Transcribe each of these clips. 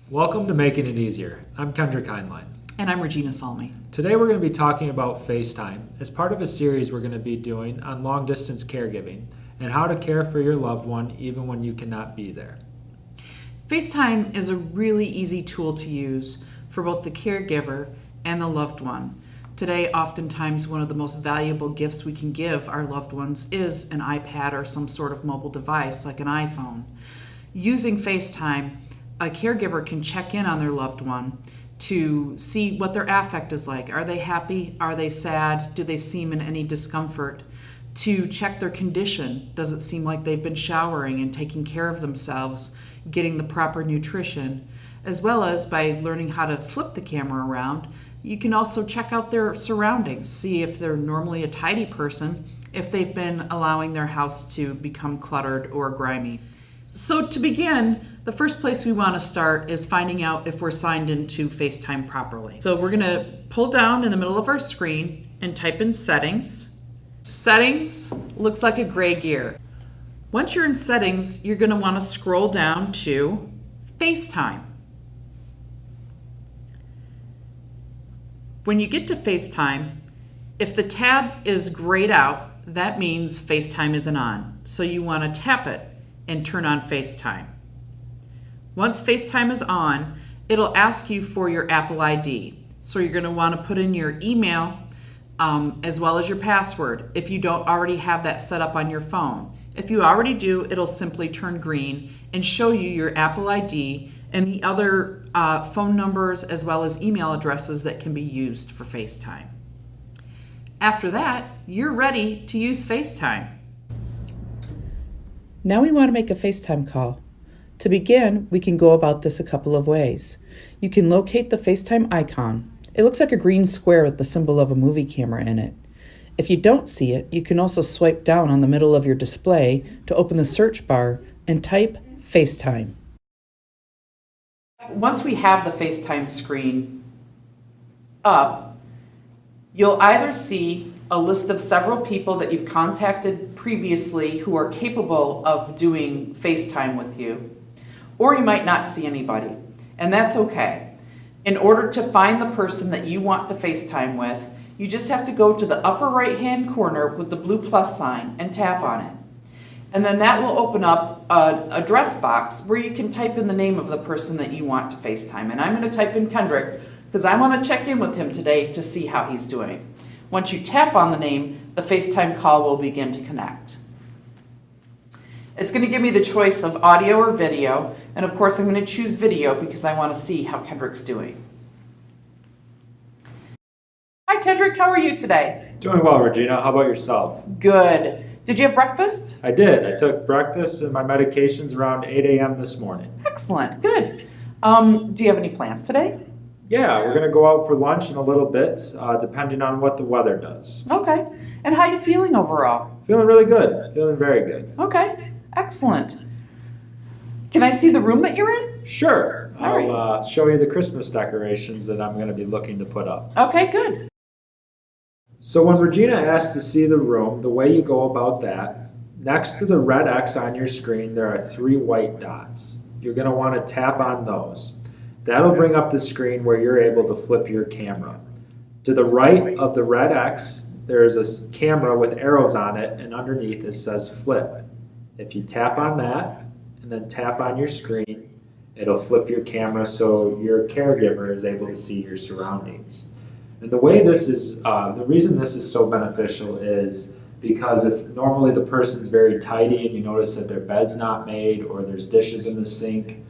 Welcome to Making It Easier. I'm Kendrick Heinlein. And I'm Regina Salmi. Today we're going to be talking about FaceTime as part of a series we're going to be doing on long-distance caregiving and how to care for your loved one even when you cannot be there. FaceTime is a really easy tool to use for both the caregiver and the loved one. Today, oftentimes, one of the most valuable gifts we can give our loved ones is an iPad or some sort of mobile device like an iPhone. Using FaceTime, a caregiver can check in on their loved one to see what their affect is like. Are they happy? Are they sad? Do they seem in any discomfort? To check their condition. Does it seem like they've been showering and taking care of themselves, getting the proper nutrition? As well as by learning how to flip the camera around, you can also check out their surroundings, see if they're normally a tidy person, if they've been allowing their house to become cluttered or grimy. So to begin, the first place we want to start is finding out if we're signed into FaceTime properly. So we're going to pull down in the middle of our screen and type in settings. Settings looks like a gray gear. Once you're in settings, you're going to want to scroll down to FaceTime. When you get to FaceTime, if the tab is grayed out, that means FaceTime isn't on. So you want to tap it and turn on FaceTime. Once FaceTime is on, it'll ask you for your Apple ID. So you're going to want to put in your email as well as your password if you don't already have that set up on your phone. If you already do, it'll simply turn green and show you your Apple ID and the other phone numbers as well as email addresses that can be used for FaceTime. After that, you're ready to use FaceTime. Now we want to make a FaceTime call. To begin, we can go about this a couple of ways. You can locate the FaceTime icon. It looks like a green square with the symbol of a movie camera in it. If you don't see it, you can also swipe down on the middle of your display to open the search bar and type FaceTime. Once we have the FaceTime screen up, you'll either see a list of several people that you've contacted previously who are capable of doing FaceTime with you, or you might not see anybody, and that's okay. In order to find the person that you want to FaceTime with, you just have to go to the upper right-hand corner with the blue plus sign and tap on it. And then that will open up an address box where you can type in the name of the person that you want to FaceTime. And I'm going to type in Kendrick because I want to check in with him today to see how he's doing. Once you tap on the name, the FaceTime call will begin to connect. It's going to give me the choice of audio or video, and of course I'm going to choose video because I want to see how Kendrick's doing. Hi Kendrick, how are you today? Doing well, Regina. How about yourself? Good. Did you have breakfast? I did. I took breakfast and my medications around 8 a.m. this morning. Excellent. Good. Do you have any plans today? Yeah, we're going to go out for lunch in a little bit, depending on what the weather does. Okay. And how are you feeling overall? Feeling really good. Feeling very good. Okay. Excellent. Can I see the room that you're in? Sure. All right. I'll show you the Christmas decorations that I'm going to be looking to put up. Okay, good. So when Regina asks to see the room, the way you go about that, next to the red X on your screen, there are 3 white dots. You're going to want to tap on those. That'll bring up the screen where you're able to flip your camera. To the right of the red X, there's a camera with arrows on it, and underneath it says flip. If you tap on that, and then tap on your screen, it'll flip your camera so your caregiver is able to see your surroundings. And the way this is, the reason this is so beneficial is because if normally the person's very tidy and you notice that their bed's not made or there's dishes in the sink,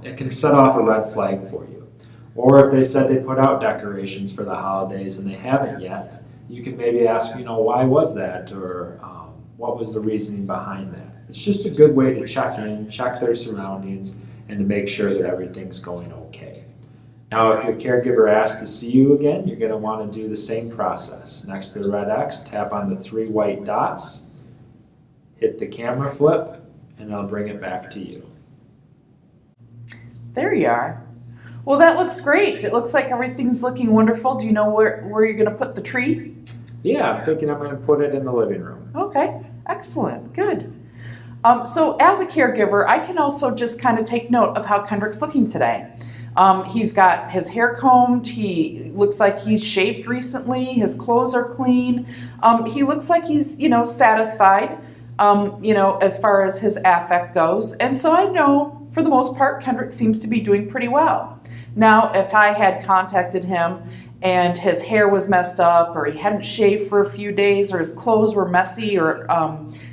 it can set off a red flag for you. Or if they said they put out decorations for the holidays and they haven't yet, you can maybe ask, why was that? Or what was the reasoning behind that? It's just a good way to check in, check their surroundings, and to make sure that everything's going okay. Now, if your caregiver asks to see you again, you're going to want to do the same process. Next to the red X, tap on the 3 white dots, hit the camera flip, and it'll bring it back to you. There you are. Well, that looks great. It looks like everything's looking wonderful. Do you know where you're going to put the tree? Yeah, I'm thinking I'm going to put it in the living room. Okay, excellent, good. So as a caregiver, I can also just kind of take note of how Kendrick's looking today. He's got his hair combed. He looks like he's shaved recently. His clothes are clean. He looks like he's, satisfied, as far as his affect goes. And so I know, for the most part, Kendrick seems to be doing pretty well. Now, if I had contacted him and his hair was messed up, or he hadn't shaved for a few days, or his clothes were messy, or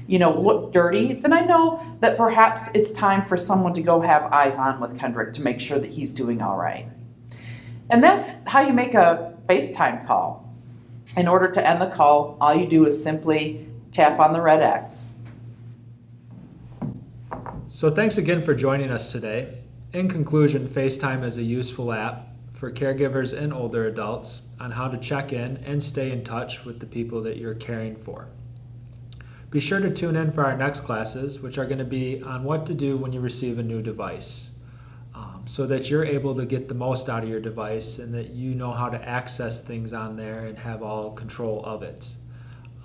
looked dirty, then I know that perhaps it's time for someone to go have eyes on with Kendrick to make sure that he's doing all right. And that's how you make a FaceTime call. In order to end the call, all you do is simply tap on the red X. So thanks again for joining us today. In conclusion, FaceTime is a useful app for caregivers and older adults on how to check in and stay in touch with the people that you're caring for. Be sure to tune in for our next classes, which are going to be on what to do when you receive a new device, so that you're able to get the most out of your device and that you know how to access things on there and have all control of it.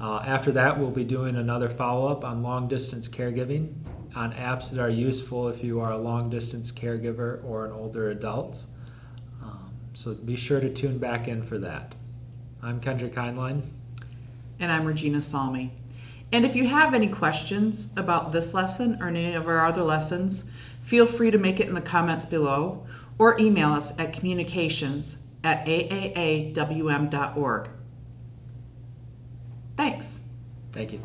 After that, we'll be doing another follow-up on long-distance caregiving, on apps that are useful if you are a long-distance caregiver or an older adult. So be sure to tune back in for that. I'm Kendrick Heinlein. And I'm Regina Salmi. And if you have any questions about this lesson or any of our other lessons, feel free to make it in the comments below or email us at communications@aaawm.org. Thanks. Thank you.